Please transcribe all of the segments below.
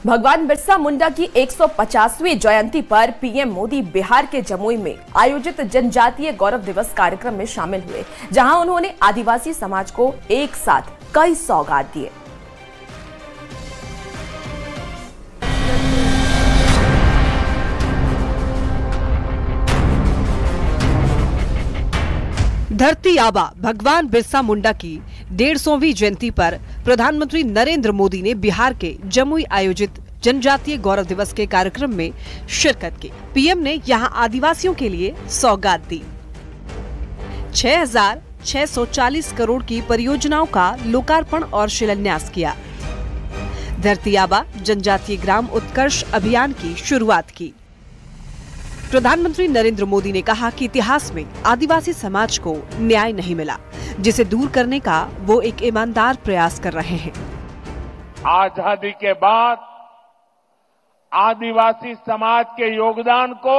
भगवान बिरसा मुंडा की 150वीं जयंती पर पीएम मोदी बिहार के जमुई में आयोजित जनजातीय गौरव दिवस कार्यक्रम में शामिल हुए, जहां उन्होंने आदिवासी समाज को एक साथ कई सौगात दिए। धरती आबा भगवान बिरसा मुंडा की 150वीं जयंती पर प्रधानमंत्री नरेंद्र मोदी ने बिहार के जमुई आयोजित जनजातीय गौरव दिवस के कार्यक्रम में शिरकत की। पीएम ने यहां आदिवासियों के लिए सौगात दी। 6,640 करोड़ की परियोजनाओं का लोकार्पण और शिलान्यास किया। धरती आबा जनजातीय ग्राम उत्कर्ष अभियान की शुरुआत की। प्रधानमंत्री नरेंद्र मोदी ने कहा कि इतिहास में आदिवासी समाज को न्याय नहीं मिला, जिसे दूर करने का वो एक ईमानदार प्रयास कर रहे हैं। आजादी के बाद आदिवासी समाज के योगदान को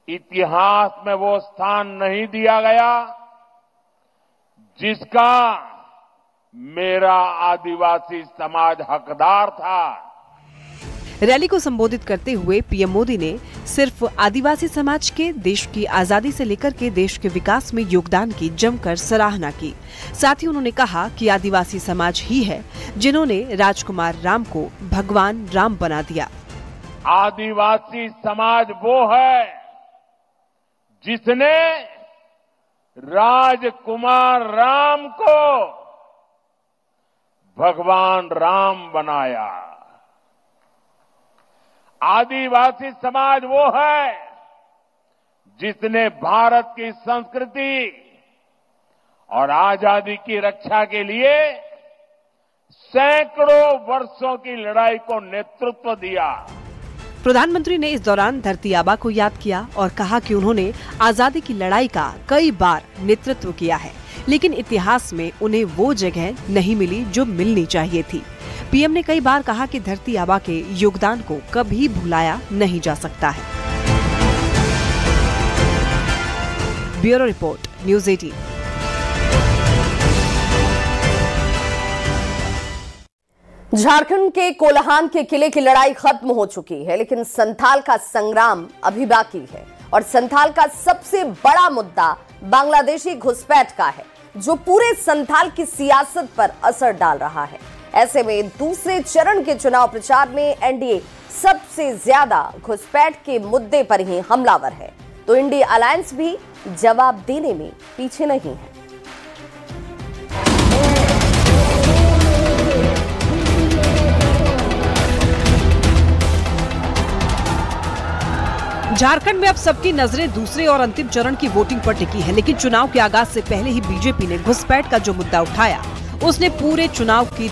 इतिहास में वो स्थान नहीं दिया गया जिसका मेरा आदिवासी समाज हकदार था। रैली को संबोधित करते हुए पीएम मोदी ने सिर्फ आदिवासी समाज के देश की आजादी से लेकर के देश के विकास में योगदान की जमकर सराहना की। साथ ही उन्होंने कहा कि आदिवासी समाज ही है जिन्होंने राजकुमार राम को भगवान राम बना दिया। आदिवासी समाज वो है जिसने राजकुमार राम को भगवान राम बनाया। आदिवासी समाज वो है जिसने भारत की संस्कृति और आजादी की रक्षा के लिए सैकड़ों वर्षों की लड़ाई को नेतृत्व दिया। प्रधानमंत्री ने इस दौरान धरती आबा को याद किया और कहा कि उन्होंने आजादी की लड़ाई का कई बार नेतृत्व किया है, लेकिन इतिहास में उन्हें वो जगह नहीं मिली जो मिलनी चाहिए थी। पीएम ने कई बार कहा कि धरती आबा के योगदान को कभी भुलाया नहीं जा सकता है। Bureau report, news 18। झारखंड के कोल्हान के किले की लड़ाई खत्म हो चुकी है, लेकिन संथाल का संग्राम अभी बाकी है और संथाल का सबसे बड़ा मुद्दा बांग्लादेशी घुसपैठ का है, जो पूरे संथाल की सियासत पर असर डाल रहा है। ऐसे में दूसरे चरण के चुनाव प्रचार में एनडीए सबसे ज्यादा घुसपैठ के मुद्दे पर ही हमलावर है, तो इंडिया अलायंस भी जवाब देने में पीछे नहीं है। झारखंड में अब सबकी नजरें दूसरे और अंतिम चरण की वोटिंग पर टिकी है, लेकिन चुनाव के आगाज से पहले ही बीजेपी ने घुसपैठ का जो मुद्दा उठाया, उसने पूरे चुनाव की